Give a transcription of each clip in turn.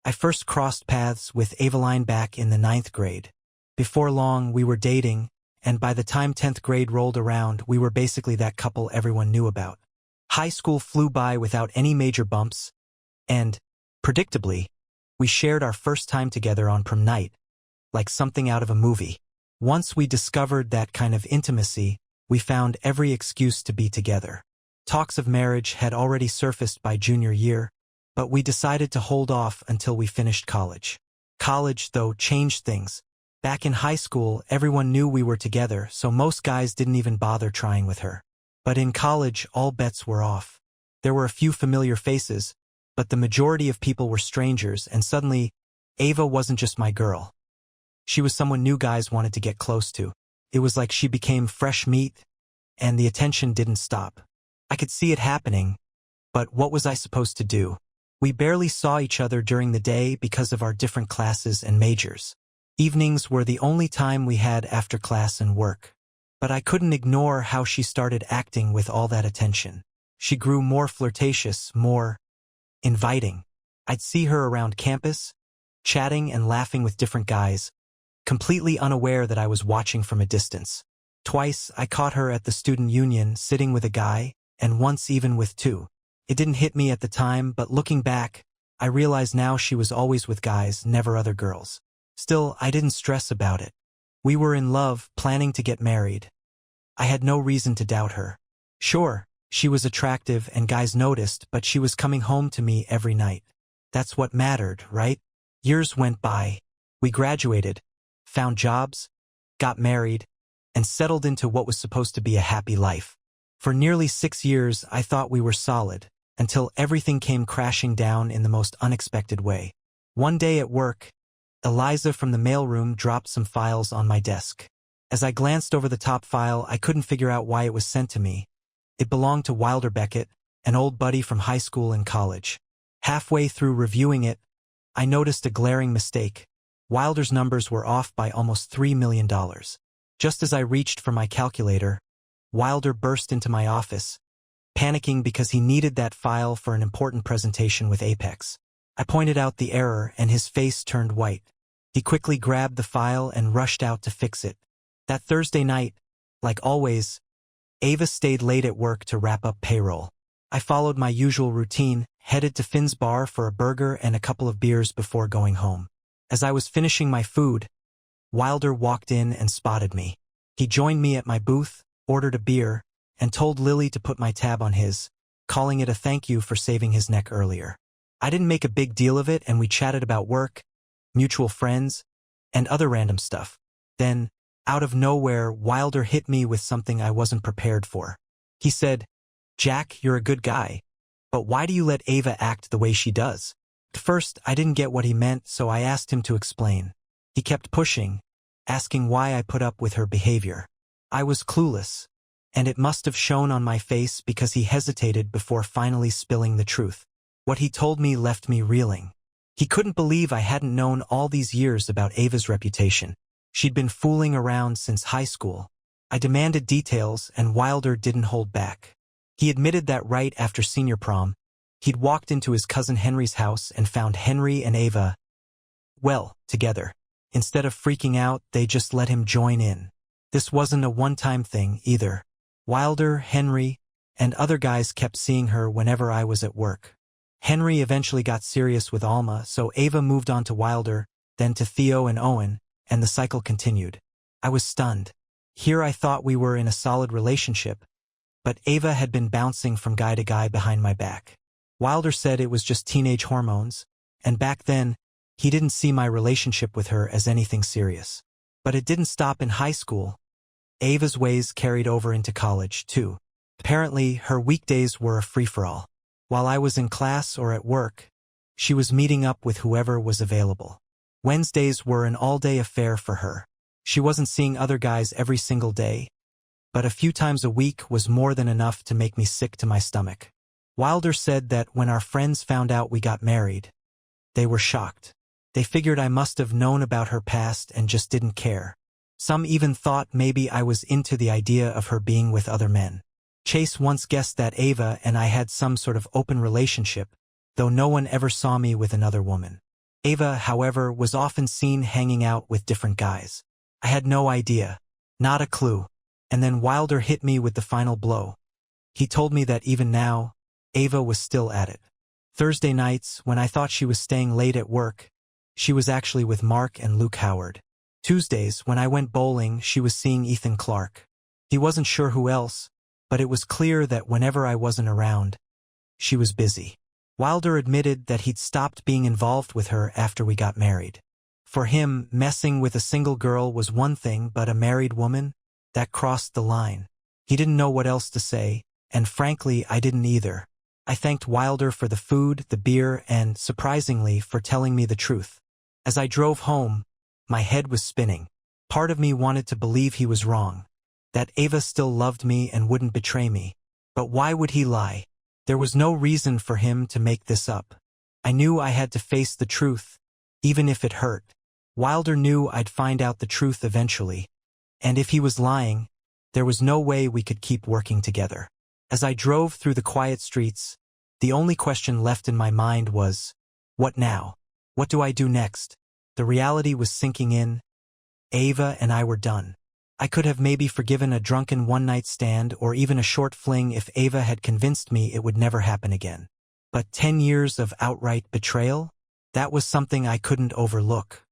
I first crossed paths with Aveline back in the 9th grade. Before long, we were dating, and by the time 10th grade rolled around, we were basically that couple everyone knew about. High school flew by without any major bumps, and, predictably, we shared our first time together on prom night, like something out of a movie. Once we discovered that kind of intimacy, we found every excuse to be together. Talks of marriage had already surfaced by junior year, but we decided to hold off until we finished college. College, though, changed things. Back in high school, everyone knew we were together, so most guys didn't even bother trying with her. But in college, all bets were off. There were a few familiar faces, but the majority of people were strangers, and suddenly, Ava wasn't just my girl. She was someone new guys wanted to get close to. It was like she became fresh meat, and the attention didn't stop. I could see it happening, but what was I supposed to do? We barely saw each other during the day because of our different classes and majors. Evenings were the only time we had after class and work. But I couldn't ignore how she started acting with all that attention. She grew more flirtatious, more inviting. I'd see her around campus, chatting and laughing with different guys, completely unaware that I was watching from a distance. Twice, I caught her at the student union sitting with a guy, and once even with two. It didn't hit me at the time, but looking back, I realize now she was always with guys, never other girls. Still, I didn't stress about it. We were in love, planning to get married. I had no reason to doubt her. Sure, she was attractive and guys noticed, but she was coming home to me every night. That's what mattered, right? Years went by. We graduated, found jobs, got married, and settled into what was supposed to be a happy life. For nearly 6 years, I thought we were solid, until everything came crashing down in the most unexpected way. One day at work, Eliza from the mailroom dropped some files on my desk. As I glanced over the top file, I couldn't figure out why it was sent to me. It belonged to Wilder Beckett, an old buddy from high school and college. Halfway through reviewing it, I noticed a glaring mistake. Wilder's numbers were off by almost $3 million. Just as I reached for my calculator, Wilder burst into my office, panicking because he needed that file for an important presentation with Apex. I pointed out the error, and his face turned white. He quickly grabbed the file and rushed out to fix it. That Thursday night, like always, Ava stayed late at work to wrap up payroll. I followed my usual routine, headed to Finn's bar for a burger and a couple of beers before going home. As I was finishing my food, Wilder walked in and spotted me. He joined me at my booth, ordered a beer, and told Lily to put my tab on his, calling it a thank you for saving his neck earlier. I didn't make a big deal of it, and we chatted about work, mutual friends, and other random stuff. Then, out of nowhere, Wilder hit me with something I wasn't prepared for. He said, "Jack, you're a good guy, but why do you let Ava act the way she does?" At first, I didn't get what he meant, so I asked him to explain. He kept pushing, asking why I put up with her behavior. I was clueless, and it must have shown on my face because he hesitated before finally spilling the truth. What he told me left me reeling. He couldn't believe I hadn't known all these years about Ava's reputation. She'd been fooling around since high school. I demanded details, and Wilder didn't hold back. He admitted that right after senior prom, he'd walked into his cousin Henry's house and found Henry and Ava, well, together. Instead of freaking out, they just let him join in. This wasn't a one-time thing, either. Wilder, Henry, and other guys kept seeing her whenever I was at work. Henry eventually got serious with Alma, so Ava moved on to Wilder, then to Theo and Owen, and the cycle continued. I was stunned. Here I thought we were in a solid relationship, but Ava had been bouncing from guy to guy behind my back. Wilder said it was just teenage hormones, and back then, he didn't see my relationship with her as anything serious. But it didn't stop in high school. Ava's ways carried over into college, too. Apparently, her weekdays were a free-for-all. While I was in class or at work, she was meeting up with whoever was available. Wednesdays were an all-day affair for her. She wasn't seeing other guys every single day, but a few times a week was more than enough to make me sick to my stomach. Wilder said that when our friends found out we got married, they were shocked. They figured I must have known about her past and just didn't care. Some even thought maybe I was into the idea of her being with other men. Chase once guessed that Ava and I had some sort of open relationship, though no one ever saw me with another woman. Ava, however, was often seen hanging out with different guys. I had no idea. Not a clue. And then Wilder hit me with the final blow. He told me that even now, Ava was still at it. Thursday nights, when I thought she was staying late at work, she was actually with Mark and Luke Howard. Tuesdays, when I went bowling, she was seeing Ethan Clark. He wasn't sure who else, but it was clear that whenever I wasn't around, she was busy. Wilder admitted that he'd stopped being involved with her after we got married. For him, messing with a single girl was one thing, but a married woman? That crossed the line. He didn't know what else to say, and frankly, I didn't either. I thanked Wilder for the food, the beer, and, surprisingly, for telling me the truth. As I drove home, my head was spinning. Part of me wanted to believe he was wrong, that Ava still loved me and wouldn't betray me. But why would he lie? There was no reason for him to make this up. I knew I had to face the truth, even if it hurt. Wilder knew I'd find out the truth eventually, and if he was lying, there was no way we could keep working together. As I drove through the quiet streets, the only question left in my mind was, what now? What do I do next? The reality was sinking in. Ava and I were done. I could have maybe forgiven a drunken one-night stand or even a short fling if Ava had convinced me it would never happen again. But 10 years of outright betrayal? That was something I couldn't overlook.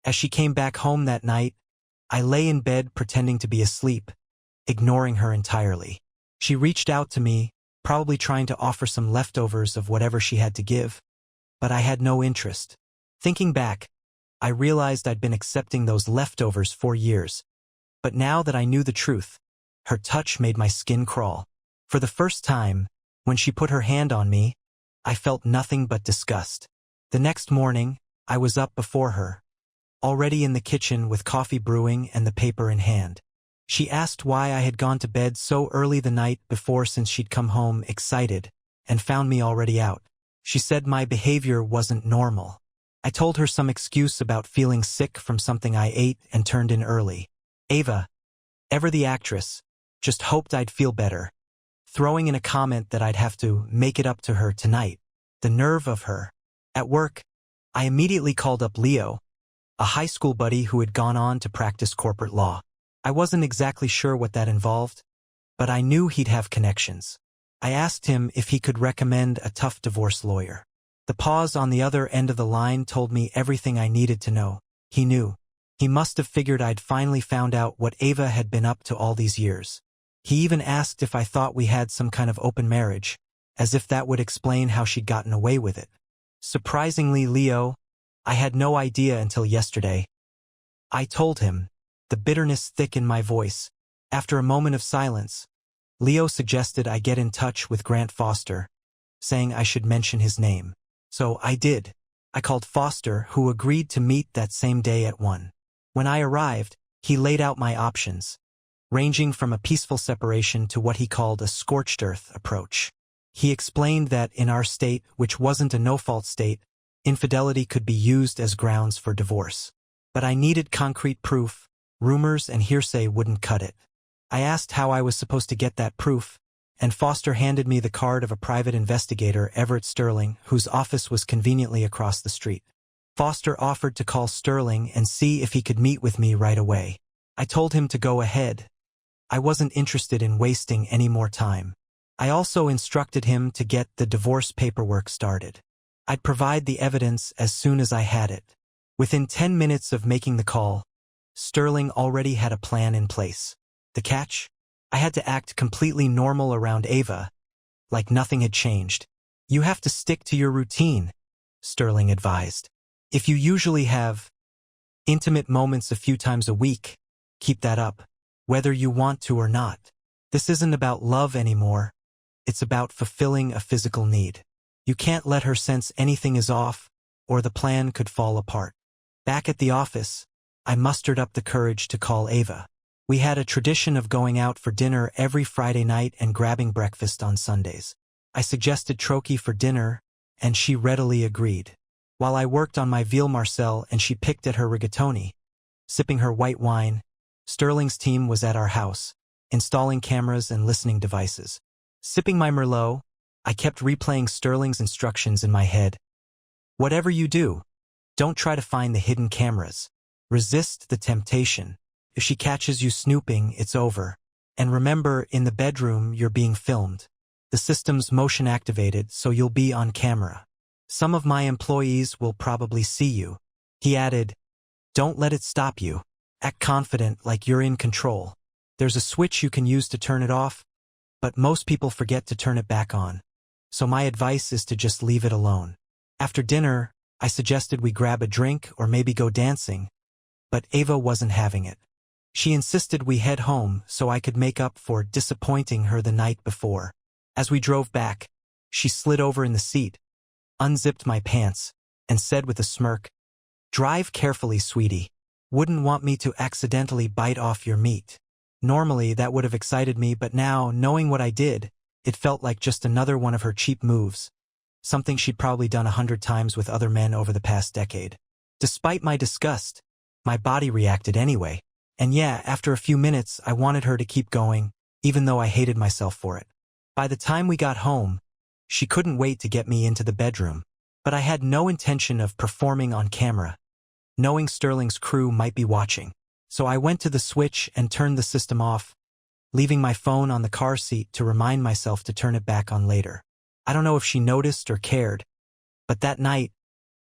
As she came back home that night, I lay in bed pretending to be asleep, ignoring her entirely. She reached out to me, probably trying to offer some leftovers of whatever she had to give, but I had no interest. Thinking back, I realized I'd been accepting those leftovers for years. But now that I knew the truth, her touch made my skin crawl. For the first time, when she put her hand on me, I felt nothing but disgust. The next morning, I was up before her, already in the kitchen with coffee brewing and the paper in hand. She asked why I had gone to bed so early the night before since she'd come home excited and found me already out. She said my behavior wasn't normal. I told her some excuse about feeling sick from something I ate and turned in early. Ava, ever the actress, just hoped I'd feel better, throwing in a comment that I'd have to make it up to her tonight. The nerve of her. At work, I immediately called up Leo, a high school buddy who had gone on to practice corporate law. I wasn't exactly sure what that involved, but I knew he'd have connections. I asked him if he could recommend a tough divorce lawyer. The pause on the other end of the line told me everything I needed to know. He knew. He must have figured I'd finally found out what Ava had been up to all these years. He even asked if I thought we had some kind of open marriage, as if that would explain how she'd gotten away with it. Surprisingly, Leo, I had no idea until yesterday. I told him, the bitterness thick in my voice. After a moment of silence, Leo suggested I get in touch with Grant Foster, saying I should mention his name. So I did. I called Foster, who agreed to meet that same day at 1. When I arrived, he laid out my options, ranging from a peaceful separation to what he called a scorched earth approach. He explained that in our state, which wasn't a no-fault state, infidelity could be used as grounds for divorce. But I needed concrete proof. Rumors and hearsay wouldn't cut it. I asked how I was supposed to get that proof, and Foster handed me the card of a private investigator, Everett Sterling, whose office was conveniently across the street. Foster offered to call Sterling and see if he could meet with me right away. I told him to go ahead. I wasn't interested in wasting any more time. I also instructed him to get the divorce paperwork started. I'd provide the evidence as soon as I had it. Within 10 minutes of making the call, Sterling already had a plan in place. The catch? I had to act completely normal around Ava, like nothing had changed. You have to stick to your routine, Sterling advised. If you usually have intimate moments a few times a week, keep that up, whether you want to or not. This isn't about love anymore. It's about fulfilling a physical need. You can't let her sense anything is off, or the plan could fall apart. Back at the office, I mustered up the courage to call Ava. We had a tradition of going out for dinner every Friday night and grabbing breakfast on Sundays. I suggested trochee for dinner, and she readily agreed. While I worked on my veal marcel and she picked at her rigatoni, sipping her white wine, Sterling's team was at our house, installing cameras and listening devices. Sipping my Merlot, I kept replaying Sterling's instructions in my head. Whatever you do, Don't try to find the hidden cameras. Resist the temptation. If she catches you snooping, it's over. And remember, in the bedroom, you're being filmed. The system's motion activated, so you'll be on camera. Some of my employees will probably see you. He added, don't let it stop you. Act confident, like you're in control. There's a switch you can use to turn it off, but most people forget to turn it back on. So my advice is to just leave it alone. After dinner, I suggested we grab a drink or maybe go dancing, but Ava wasn't having it. She insisted we head home so I could make up for disappointing her the night before. As we drove back, she slid over in the seat, unzipped my pants, and said with a smirk, drive carefully, sweetie. Wouldn't want me to accidentally bite off your meat. Normally, that would have excited me, but now, knowing what I did, it felt like just another one of her cheap moves. Something she'd probably done 100 times with other men over the past decade. Despite my disgust, my body reacted anyway. And yeah, after a few minutes, I wanted her to keep going, even though I hated myself for it. By the time we got home, she couldn't wait to get me into the bedroom. But I had no intention of performing on camera, knowing Sterling's crew might be watching. So I went to the switch and turned the system off, leaving my phone on the car seat to remind myself to turn it back on later. I don't know if she noticed or cared, but that night,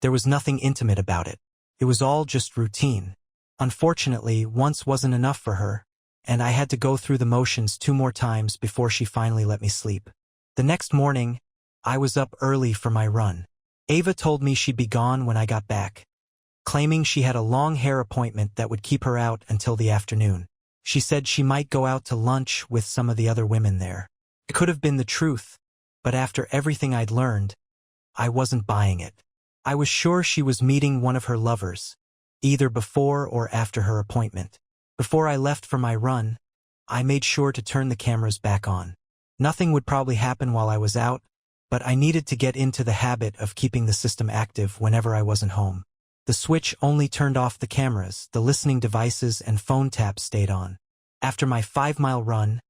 there was nothing intimate about it. It was all just routine. Unfortunately, once wasn't enough for her, and I had to go through the motions 2 more times before she finally let me sleep. The next morning, I was up early for my run. Ava told me she'd be gone when I got back, claiming she had a long hair appointment that would keep her out until the afternoon. She said she might go out to lunch with some of the other women there. It could have been the truth, but after everything I'd learned, I wasn't buying it. I was sure she was meeting one of her lovers, either before or after her appointment. Before I left for my run, I made sure to turn the cameras back on. Nothing would probably happen while I was out, but I needed to get into the habit of keeping the system active whenever I wasn't home. The switch only turned off the cameras, the listening devices and phone taps stayed on. After my 5-mile run,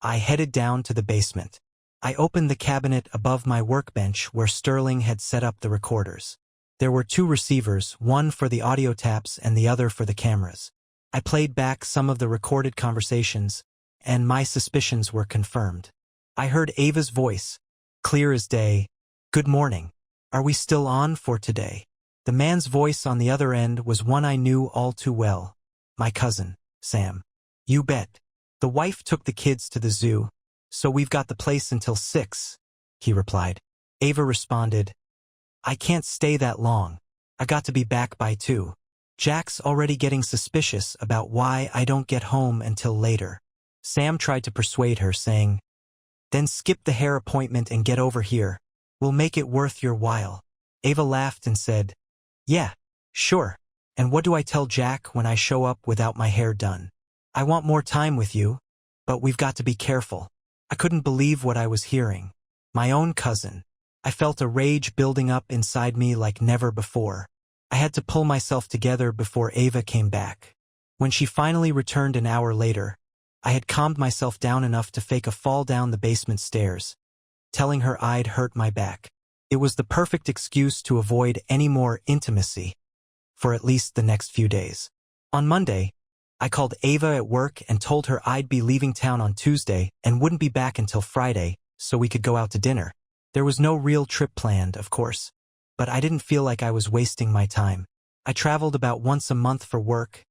I headed down to the basement. I opened the cabinet above my workbench where Sterling had set up the recorders. There were 2 receivers, one for the audio taps and the other for the cameras. I played back some of the recorded conversations, and my suspicions were confirmed. I heard Ava's voice, clear as day. Good morning. Are we still on for today? The man's voice on the other end was one I knew all too well. My cousin, Sam. You bet. The wife took the kids to the zoo, so we've got the place until 6, he replied. Ava responded, I can't stay that long. I got to be back by 2. Jack's already getting suspicious about why I don't get home until later. Sam tried to persuade her, saying, then skip the hair appointment and get over here. We'll make it worth your while. Ava laughed and said, yeah, sure. And what do I tell Jack when I show up without my hair done? I want more time with you, but we've got to be careful. I couldn't believe what I was hearing. My own cousin. I felt a rage building up inside me like never before. I had to pull myself together before Ava came back. When she finally returned an hour later, I had calmed myself down enough to fake a fall down the basement stairs, telling her I'd hurt my back. It was the perfect excuse to avoid any more intimacy for at least the next few days. On Monday, I called Ava at work and told her I'd be leaving town on Tuesday and wouldn't be back until Friday, so we could go out to dinner. There was no real trip planned, of course, but I didn't feel like I was wasting my time. I traveled about once a month for work,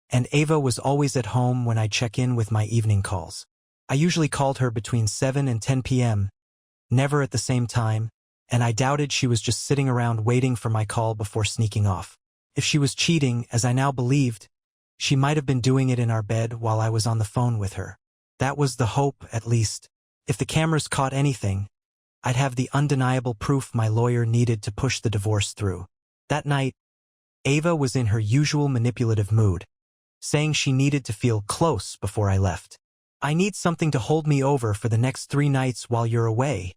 and Ava was always at home when I'd check in with my evening calls. I usually called her between 7 and 10 p.m., never at the same time, and I doubted she was just sitting around waiting for my call before sneaking off. If she was cheating, as I now believed, she might have been doing it in our bed while I was on the phone with her. That was the hope, at least. If the cameras caught anything, I'd have the undeniable proof my lawyer needed to push the divorce through. That night, Ava was in her usual manipulative mood, saying she needed to feel close before I left. I need something to hold me over for the next 3 nights while you're away,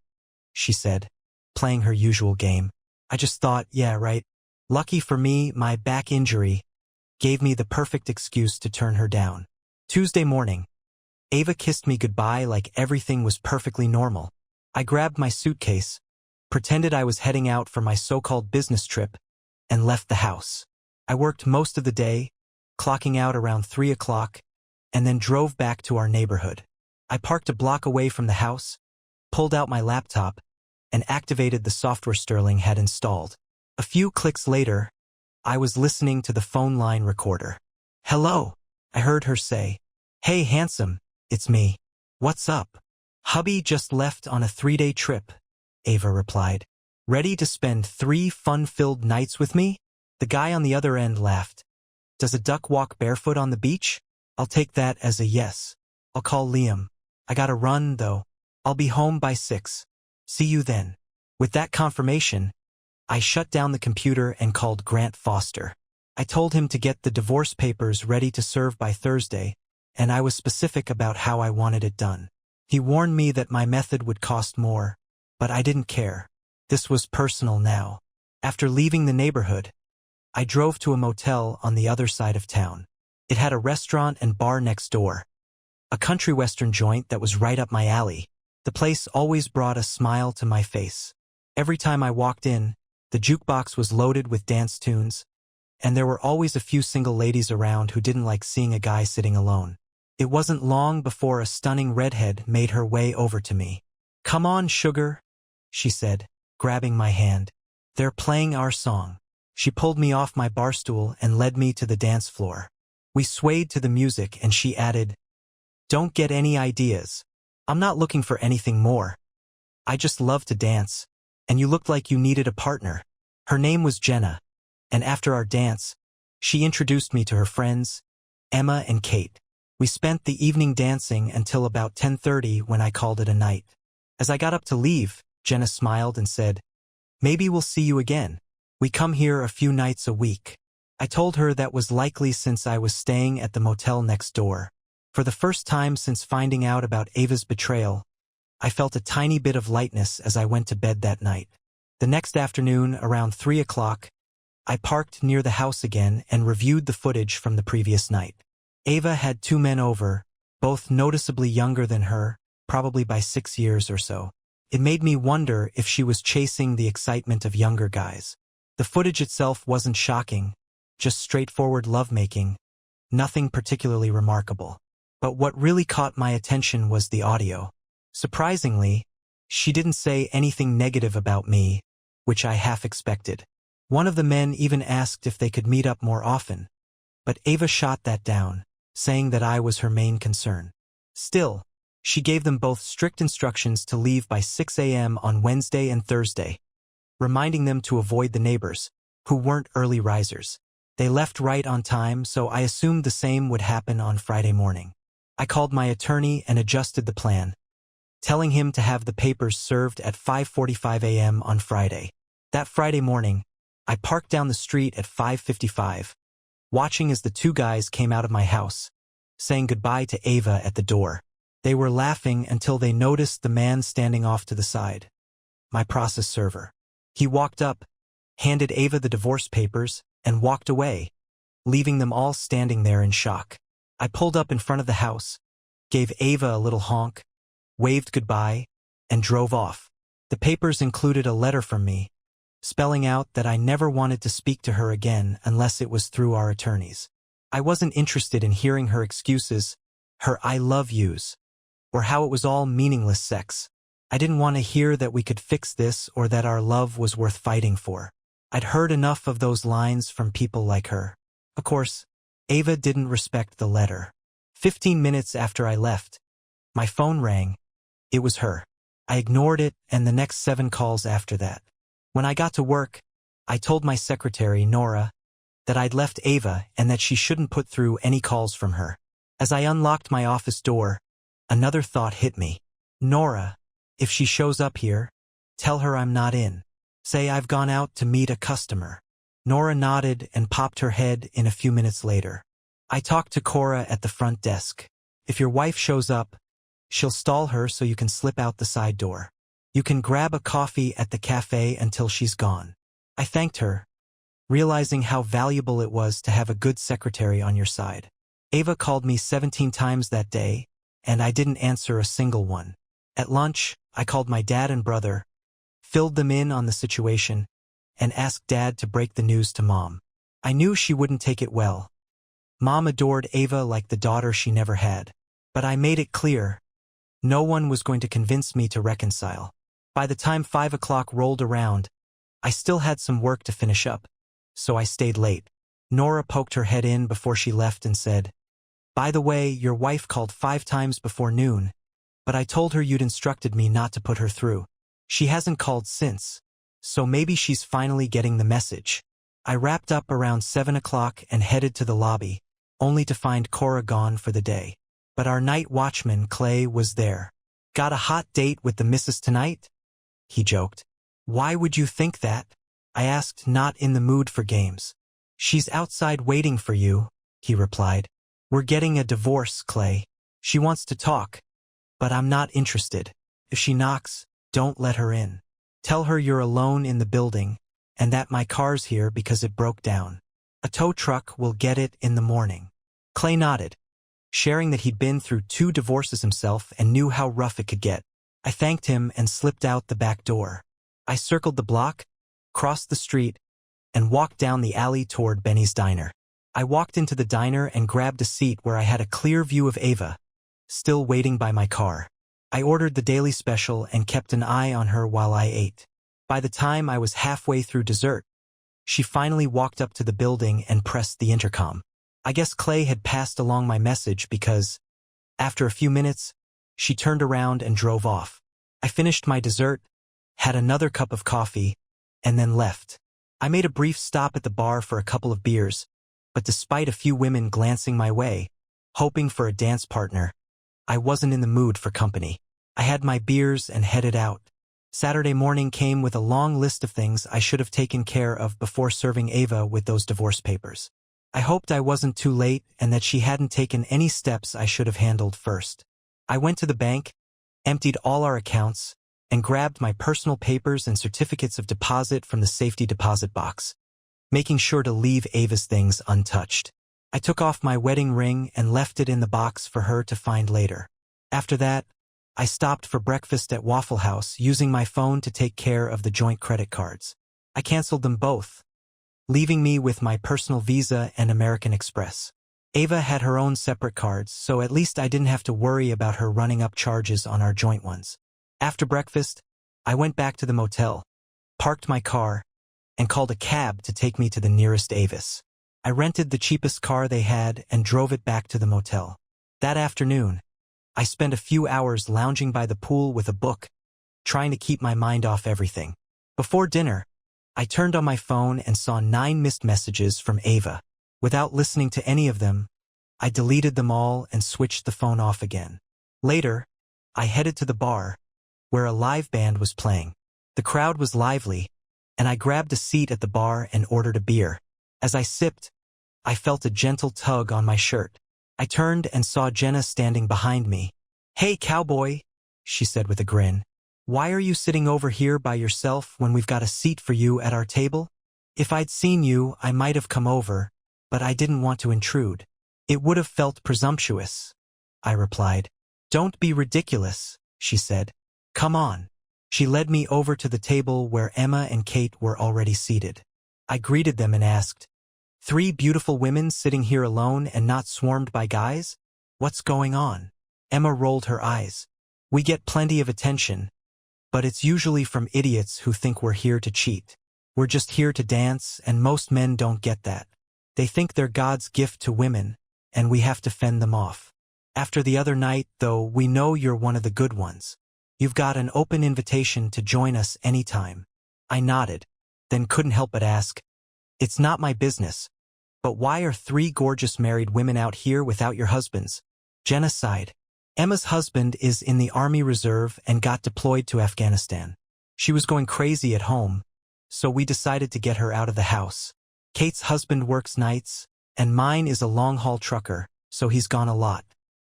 she said, playing her usual game. I just thought, yeah, right. Lucky for me, my back injury gave me the perfect excuse to turn her down. Tuesday morning, Ava kissed me goodbye like everything was perfectly normal. I grabbed my suitcase, pretended I was heading out for my so-called business trip, and left the house. I worked most of the day, clocking out around 3 o'clock, and then drove back to our neighborhood. I parked a block away from the house, pulled out my laptop, and activated the software Sterling had installed. A few clicks later, I was listening to the phone line recorder. "Hello," I heard her say. "Hey, handsome, it's me. What's up?" "Hubby just left on a 3-day trip," Ava replied. "Ready to spend 3 fun-filled nights with me?" The guy on the other end laughed. "Does a duck walk barefoot on the beach?" "I'll take that as a yes. I'll call Liam. I gotta run, though. I'll be home by 6. See you then." With that confirmation, I shut down the computer and called Grant Foster. I told him to get the divorce papers ready to serve by Thursday, and I was specific about how I wanted it done. He warned me that my method would cost more, but I didn't care. This was personal now. After leaving the neighborhood, I drove to a motel on the other side of town. It had a restaurant and bar next door, a country western joint that was right up my alley. The place always brought a smile to my face. Every time I walked in, the jukebox was loaded with dance tunes, and there were always a few single ladies around who didn't like seeing a guy sitting alone. It wasn't long before a stunning redhead made her way over to me. "Come on, sugar," she said, grabbing my hand. "They're playing our song." She pulled me off my bar stool and led me to the dance floor. We swayed to the music and she added, "Don't get any ideas. I'm not looking for anything more. I just love to dance, and you looked like you needed a partner." Her name was Jenna, and after our dance, she introduced me to her friends, Emma and Kate. We spent the evening dancing until about 10:30 when I called it a night. As I got up to leave, Jenna smiled and said, "Maybe we'll see you again. We come here a few nights a week." I told her that was likely since I was staying at the motel next door. For the first time since finding out about Ava's betrayal, I felt a tiny bit of lightness as I went to bed that night. The next afternoon, around 3 o'clock, I parked near the house again and reviewed the footage from the previous night. Ava had 2 men over, both noticeably younger than her, probably by 6 years or so. It made me wonder if she was chasing the excitement of younger guys. The footage itself wasn't shocking, just straightforward lovemaking, nothing particularly remarkable. But what really caught my attention was the audio. Surprisingly, she didn't say anything negative about me, which I half expected. One of the men even asked if they could meet up more often, but Ava shot that down, saying that I was her main concern. Still, she gave them both strict instructions to leave by 6 a.m. on Wednesday and Thursday, reminding them to avoid the neighbors, who weren't early risers. They left right on time, so I assumed the same would happen on Friday morning. I called my attorney and adjusted the plan, telling him to have the papers served at 5:45 a.m. on Friday. That Friday morning, I parked down the street at 5:55, watching as the 2 guys came out of my house, saying goodbye to Ava at the door. They were laughing until they noticed the man standing off to the side, my process server. He walked up, handed Ava the divorce papers, and walked away, leaving them all standing there in shock. I pulled up in front of the house, gave Ava a little honk, waved goodbye, and drove off. The papers included a letter from me, spelling out that I never wanted to speak to her again unless it was through our attorneys. I wasn't interested in hearing her excuses, her "I love yous," or how it was all meaningless sex. I didn't want to hear that we could fix this or that our love was worth fighting for. I'd heard enough of those lines from people like her. Of course, Ava didn't respect the letter. 15 minutes after I left, my phone rang. It was her. I ignored it and the next 7 calls after that. When I got to work, I told my secretary, Nora, that I'd left Ava and that she shouldn't put through any calls from her. As I unlocked my office door, another thought hit me. Nora, if she shows up here, tell her I'm not in. Say I've gone out to meet a customer. Nora nodded and popped her head in a few minutes later. I talked to Cora at the front desk. If your wife shows up, she'll stall her so you can slip out the side door. You can grab a coffee at the cafe until she's gone. I thanked her, realizing how valuable it was to have a good secretary on your side. Ava called me 17 times that day, and I didn't answer a single one. At lunch, I called my dad and brother, filled them in on the situation, and asked Dad to break the news to Mom. I knew she wouldn't take it well. Mom adored Ava like the daughter she never had. But I made it clear, no one was going to convince me to reconcile. By the time 5 o'clock rolled around, I still had some work to finish up, so I stayed late. Nora poked her head in before she left and said, "By the way, your wife called 5 times before noon, but I told her you'd instructed me not to put her through. She hasn't called since, so maybe she's finally getting the message." I wrapped up around 7 o'clock and headed to the lobby, only to find Cora gone for the day. But our night watchman, Clay, was there. "Got a hot date with the missus tonight?" he joked. "Why would you think that?" I asked, not in the mood for games. "She's outside waiting for you," he replied. "We're getting a divorce, Clay. She wants to talk, but I'm not interested. If she knocks, don't let her in. Tell her you're alone in the building, and that my car's here because it broke down. A tow truck will get it in the morning." Clay nodded, sharing that he'd been through 2 divorces himself and knew how rough it could get. I thanked him and slipped out the back door. I circled the block, crossed the street, and walked down the alley toward Benny's diner. I walked into the diner and grabbed a seat where I had a clear view of Ava, still waiting by my car. I ordered the daily special and kept an eye on her while I ate. By the time I was halfway through dessert, she finally walked up to the building and pressed the intercom. I guess Clay had passed along my message because, after a few minutes, she turned around and drove off. I finished my dessert, had another cup of coffee, and then left. I made a brief stop at the bar for a couple of beers, but despite a few women glancing my way, hoping for a dance partner, I wasn't in the mood for company. I had my beers and headed out. Saturday morning came with a long list of things I should have taken care of before serving Ava with those divorce papers. I hoped I wasn't too late and that she hadn't taken any steps I should have handled first. I went to the bank, emptied all our accounts, and grabbed my personal papers and certificates of deposit from the safety deposit box, making sure to leave Ava's things untouched. I took off my wedding ring and left it in the box for her to find later. After that, I stopped for breakfast at Waffle House using my phone to take care of the joint credit cards. I canceled them both, leaving me with my personal Visa and American Express. Ava had her own separate cards, so at least I didn't have to worry about her running up charges on our joint ones. After breakfast, I went back to the motel, parked my car, and called a cab to take me to the nearest Avis. I rented the cheapest car they had and drove it back to the motel. That afternoon, I spent a few hours lounging by the pool with a book, trying to keep my mind off everything. Before dinner, I turned on my phone and saw 9 missed messages from Ava. Without listening to any of them, I deleted them all and switched the phone off again. Later, I headed to the bar, where a live band was playing. The crowd was lively, and I grabbed a seat at the bar and ordered a beer. As I sipped, I felt a gentle tug on my shirt. I turned and saw Jenna standing behind me. "Hey, cowboy," she said with a grin. "Why are you sitting over here by yourself when we've got a seat for you at our table?" If I'd seen you, I might have come over, but I didn't want to intrude. "It would have felt presumptuous," I replied. "Don't be ridiculous," she said. "Come on." She led me over to the table where Emma and Kate were already seated. I greeted them and asked, "3 beautiful women sitting here alone and not swarmed by guys? What's going on?" Emma rolled her eyes. "We get plenty of attention, but it's usually from idiots who think we're here to cheat. We're just here to dance, and most men don't get that. They think they're God's gift to women, and we have to fend them off. After the other night, though, we know you're one of the good ones. You've got an open invitation to join us anytime." I nodded, then couldn't help but ask, "It's not my business, but why are 3 gorgeous married women out here without your husbands?" Jenna sighed. "Emma's husband is in the Army Reserve and got deployed to Afghanistan. She was going crazy at home, so we decided to get her out of the house. Kate's husband works nights, and mine is a long-haul trucker, so he's gone a lot.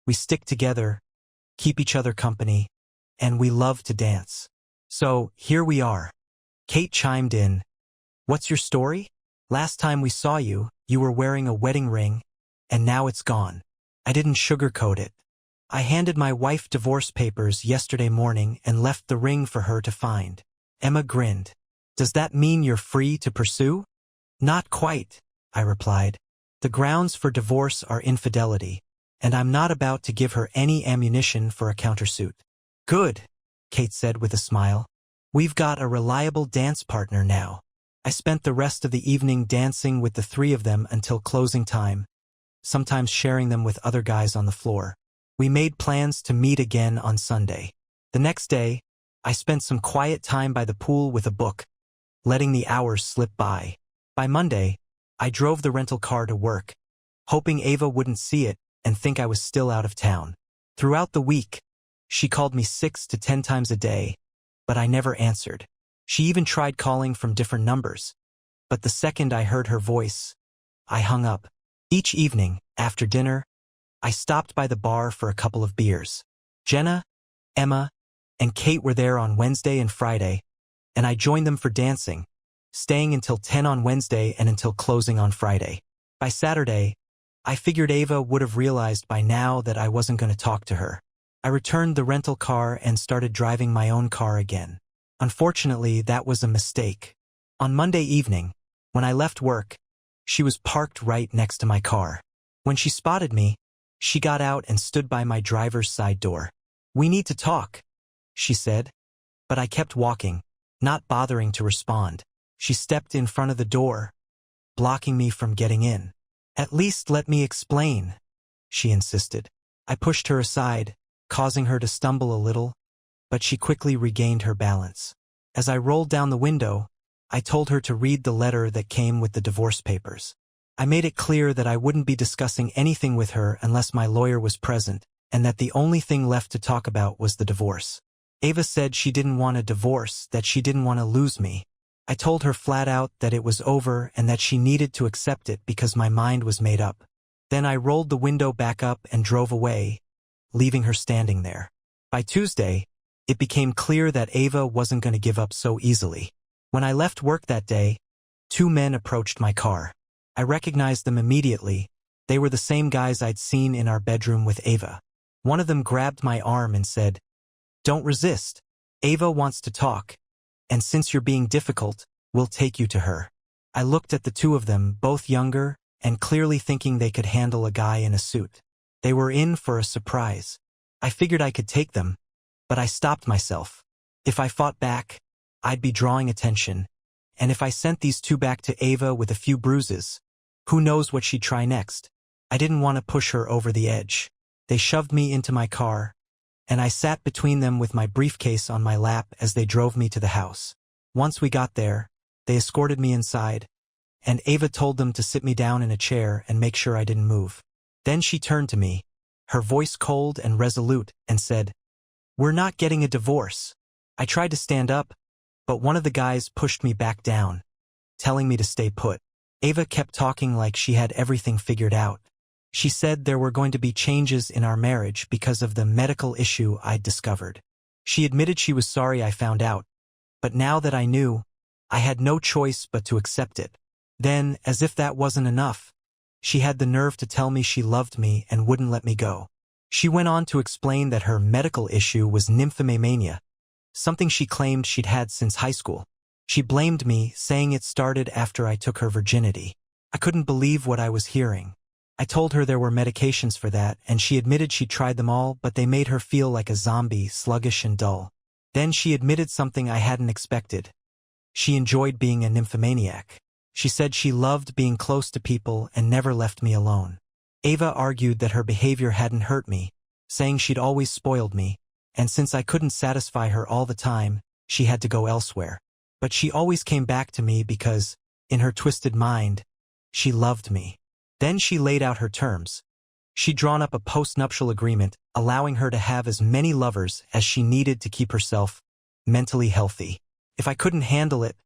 We stick together, keep each other company, and we love to dance. So, here we are." Kate chimed in. "What's your story? Last time we saw you, you were wearing a wedding ring, and now it's gone." I didn't sugarcoat it. "I handed my wife divorce papers yesterday morning and left the ring for her to find." Emma grinned. Does that mean you're free to pursue? Not quite, I replied. The grounds for divorce are infidelity, and I'm not about to give her any ammunition for a countersuit. Good, Kate said with a smile. We've got a reliable dance partner now. I spent the rest of the evening dancing with the three of them until closing time, sometimes sharing them with other guys on the floor. We made plans to meet again on Sunday. The next day, I spent some quiet time by the pool with a book, letting the hours slip by. By Monday, I drove the rental car to work, hoping Ava wouldn't see it and think I was still out of town. Throughout the week, she called me 6 to 10 times a day, but I never answered. She even tried calling from different numbers, but the second I heard her voice, I hung up. Each evening, after dinner, I stopped by the bar for a couple of beers. Jenna, Emma, and Kate were there on Wednesday and Friday, and I joined them for dancing, staying until 10 on Wednesday and until closing on Friday. By Saturday, I figured Ava would have realized by now that I wasn't going to talk to her. I returned the rental car and started driving my own car again. Unfortunately, that was a mistake. On Monday evening, when I left work, she was parked right next to my car. When she spotted me, she got out and stood by my driver's side door. "We need to talk," she said, but I kept walking, not bothering to respond. She stepped in front of the door, blocking me from getting in. "At least let me explain," she insisted. I pushed her aside, causing her to stumble a little, but she quickly regained her balance. As I rolled down the window, I told her to read the letter that came with the divorce papers. I made it clear that I wouldn't be discussing anything with her unless my lawyer was present, and that the only thing left to talk about was the divorce. Ava said she didn't want a divorce, that she didn't want to lose me. I told her flat out that it was over and that she needed to accept it because my mind was made up. Then I rolled the window back up and drove away, leaving her standing there. By Tuesday, it became clear that Ava wasn't going to give up so easily. When I left work that day, 2 men approached my car. I recognized them immediately. They were the same guys I'd seen in our bedroom with Ava. One of them grabbed my arm and said, "Don't resist. Ava wants to talk, and since you're being difficult, we'll take you to her." I looked at the 2 of them, both younger, and clearly thinking they could handle a guy in a suit. They were in for a surprise. I figured I could take them, but I stopped myself. If I fought back, I'd be drawing attention, and if I sent these 2 back to Ava with a few bruises, who knows what she'd try next. I didn't want to push her over the edge. They shoved me into my car, and I sat between them with my briefcase on my lap as they drove me to the house. Once we got there, they escorted me inside, and Ava told them to sit me down in a chair and make sure I didn't move. Then she turned to me, her voice cold and resolute, and said, "We're not getting a divorce." I tried to stand up, but one of the guys pushed me back down, telling me to stay put. Ava kept talking like she had everything figured out. She said there were going to be changes in our marriage because of the medical issue I'd discovered. She admitted she was sorry I found out, but now that I knew, I had no choice but to accept it. Then, as if that wasn't enough, she had the nerve to tell me she loved me and wouldn't let me go. She went on to explain that her medical issue was nymphomania, something she claimed she'd had since high school. She blamed me, saying it started after I took her virginity. I couldn't believe what I was hearing. I told her there were medications for that, and she admitted she'd tried them all, but they made her feel like a zombie, sluggish and dull. Then she admitted something I hadn't expected. She enjoyed being a nymphomaniac. She said she loved being close to people and never left me alone. Ava argued that her behavior hadn't hurt me, saying she'd always spoiled me, and since I couldn't satisfy her all the time, she had to go elsewhere. But she always came back to me because, in her twisted mind, she loved me. Then she laid out her terms. She'd drawn up a post-nuptial agreement, allowing her to have as many lovers as she needed to keep herself mentally healthy. If I couldn't handle it,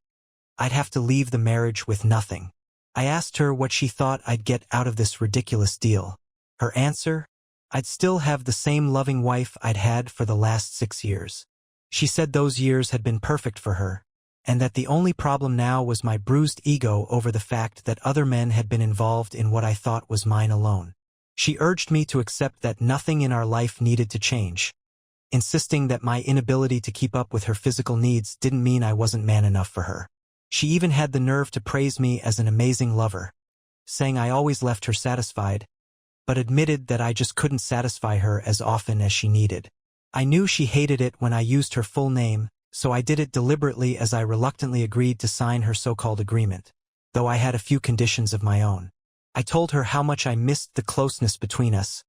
I'd have to leave the marriage with nothing. I asked her what she thought I'd get out of this ridiculous deal. Her answer? I'd still have the same loving wife I'd had for the last 6 years. She said those years had been perfect for her, and that the only problem now was my bruised ego over the fact that other men had been involved in what I thought was mine alone. She urged me to accept that nothing in our life needed to change, insisting that my inability to keep up with her physical needs didn't mean I wasn't man enough for her. She even had the nerve to praise me as an amazing lover, saying I always left her satisfied, but admitted that I just couldn't satisfy her as often as she needed. I knew she hated it when I used her full name, so I did it deliberately as I reluctantly agreed to sign her so-called agreement, though I had a few conditions of my own. I told her how much I missed the closeness between us,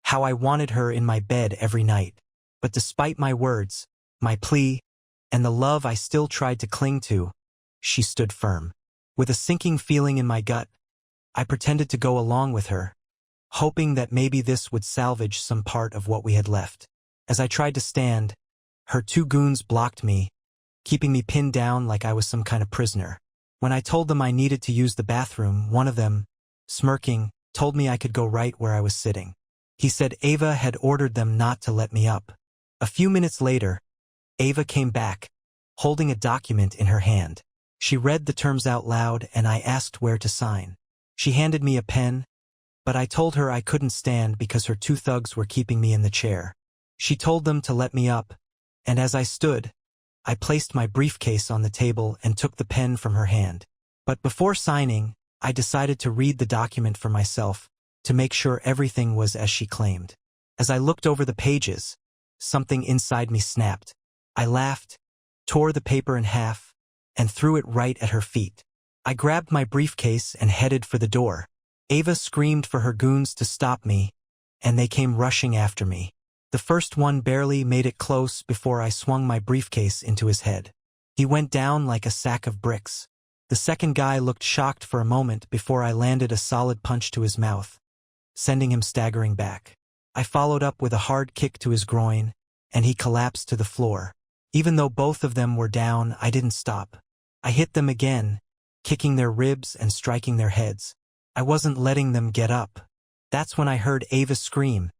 how I wanted her in my bed every night. But despite my words, my plea, and the love I still tried to cling to, she stood firm. With a sinking feeling in my gut, I pretended to go along with her, hoping that maybe this would salvage some part of what we had left. As I tried to stand, her two goons blocked me, keeping me pinned down like I was some kind of prisoner. When I told them I needed to use the bathroom, one of them, smirking, told me I could go right where I was sitting. He said Ava had ordered them not to let me up. A few minutes later, Ava came back, holding a document in her hand. She read the terms out loud and I asked where to sign. She handed me a pen, but I told her I couldn't stand because her two thugs were keeping me in the chair. She told them to let me up, and as I stood, I placed my briefcase on the table and took the pen from her hand. But before signing, I decided to read the document for myself, to make sure everything was as she claimed. As I looked over the pages, something inside me snapped. I laughed, tore the paper in half, and threw it right at her feet. I grabbed my briefcase and headed for the door. Ava screamed for her goons to stop me, and they came rushing after me. The first one barely made it close before I swung my briefcase into his head. He went down like a sack of bricks. The second guy looked shocked for a moment before I landed a solid punch to his mouth, sending him staggering back. I followed up with a hard kick to his groin, and he collapsed to the floor. Even though both of them were down, I didn't stop. I hit them again, kicking their ribs and striking their heads. I wasn't letting them get up. That's when I heard Ava scream,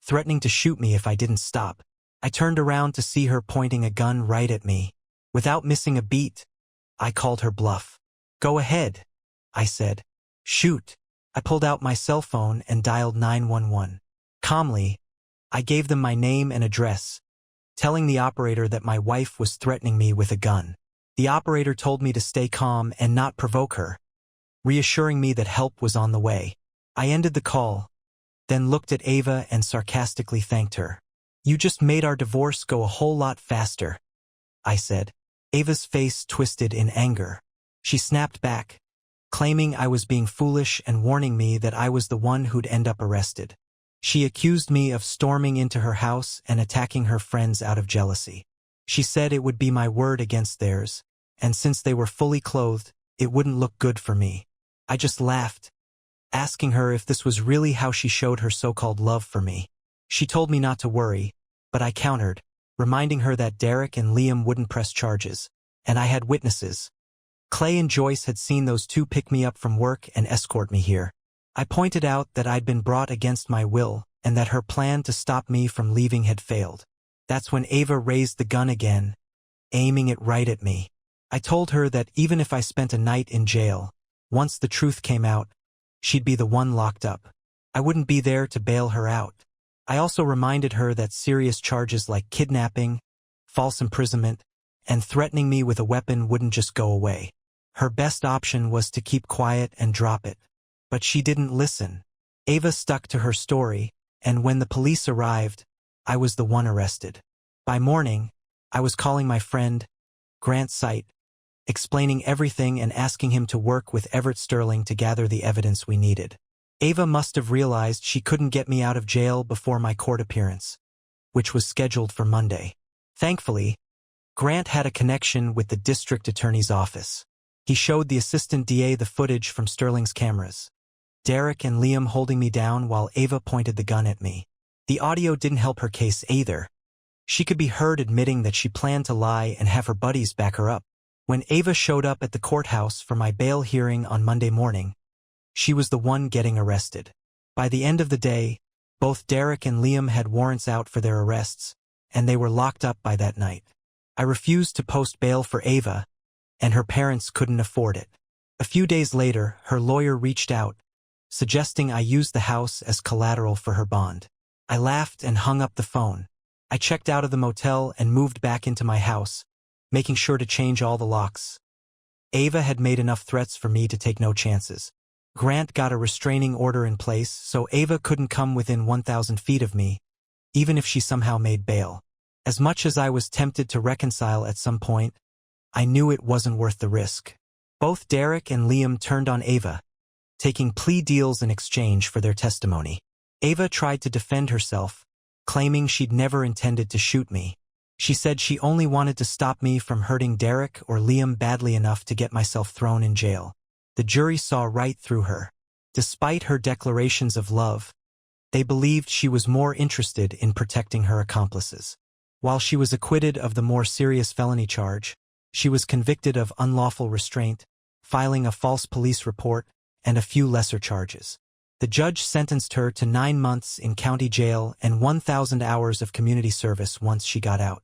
threatening to shoot me if I didn't stop. I turned around to see her pointing a gun right at me. Without missing a beat, I called her bluff. "Go ahead," I said. "Shoot." I pulled out my cell phone and dialed 911. Calmly, I gave them my name and address, telling the operator that my wife was threatening me with a gun. The operator told me to stay calm and not provoke her, reassuring me that help was on the way. I ended the call, then looked at Ava and sarcastically thanked her. "You just made our divorce go a whole lot faster," I said. Ava's face twisted in anger. She snapped back, claiming I was being foolish and warning me that I was the one who'd end up arrested. She accused me of storming into her house and attacking her friends out of jealousy. She said it would be my word against theirs, and since they were fully clothed, it wouldn't look good for me. I just laughed, asking her if this was really how she showed her so-called love for me. She told me not to worry, but I countered, reminding her that Derek and Liam wouldn't press charges, and I had witnesses. Clay and Joyce had seen those two pick me up from work and escort me here. I pointed out that I'd been brought against my will and that her plan to stop me from leaving had failed. That's when Ava raised the gun again, aiming it right at me. I told her that even if I spent a night in jail, once the truth came out, she'd be the one locked up. I wouldn't be there to bail her out. I also reminded her that serious charges like kidnapping, false imprisonment, and threatening me with a weapon wouldn't just go away. Her best option was to keep quiet and drop it. But she didn't listen. Ava stuck to her story, and when the police arrived, I was the one arrested. By morning, I was calling my friend, Grant Sight, explaining everything and asking him to work with Everett Sterling to gather the evidence we needed. Ava must have realized she couldn't get me out of jail before my court appearance, which was scheduled for Monday. Thankfully, Grant had a connection with the district attorney's office. He showed the assistant DA the footage from Sterling's cameras, Derek and Liam holding me down while Ava pointed the gun at me. The audio didn't help her case either. She could be heard admitting that she planned to lie and have her buddies back her up. When Ava showed up at the courthouse for my bail hearing on Monday morning, she was the one getting arrested. By the end of the day, both Derek and Liam had warrants out for their arrests, and they were locked up by that night. I refused to post bail for Ava, and her parents couldn't afford it. A few days later, her lawyer reached out, suggesting I use the house as collateral for her bond. I laughed and hung up the phone. I checked out of the motel and moved back into my house, making sure to change all the locks. Ava had made enough threats for me to take no chances. Grant got a restraining order in place, so Ava couldn't come within 1,000 feet of me, even if she somehow made bail. As much as I was tempted to reconcile at some point, I knew it wasn't worth the risk. Both Derek and Liam turned on Ava, taking plea deals in exchange for their testimony. Ava tried to defend herself, claiming she'd never intended to shoot me. She said she only wanted to stop me from hurting Derek or Liam badly enough to get myself thrown in jail. The jury saw right through her. Despite her declarations of love, they believed she was more interested in protecting her accomplices. While she was acquitted of the more serious felony charge, she was convicted of unlawful restraint, filing a false police report, and a few lesser charges. The judge sentenced her to 9 months in county jail and 1,000 hours of community service once she got out.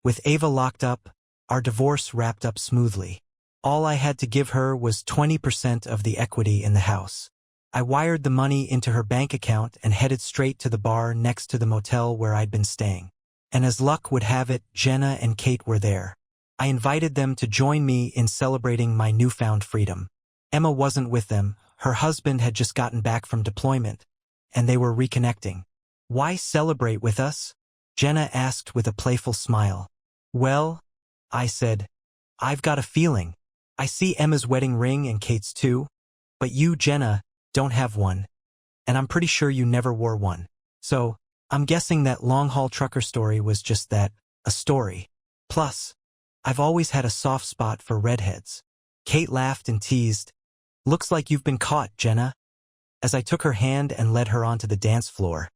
With Ava locked up, our divorce wrapped up smoothly. All I had to give her was 20% of the equity in the house. I wired the money into her bank account and headed straight to the bar next to the motel where I'd been staying. And as luck would have it, Jenna and Kate were there. I invited them to join me in celebrating my newfound freedom. Emma wasn't with them. Her husband had just gotten back from deployment, and they were reconnecting. "Why celebrate with us?" Jenna asked with a playful smile. "Well," I said, "I've got a feeling. I see Emma's wedding ring and Kate's too, but you, Jenna, don't have one, and I'm pretty sure you never wore one. So, I'm guessing that long-haul trucker story was just that, a story. Plus, I've always had a soft spot for redheads." Kate laughed and teased, "Looks like you've been caught, Jenna," as I took her hand and led her onto the dance floor.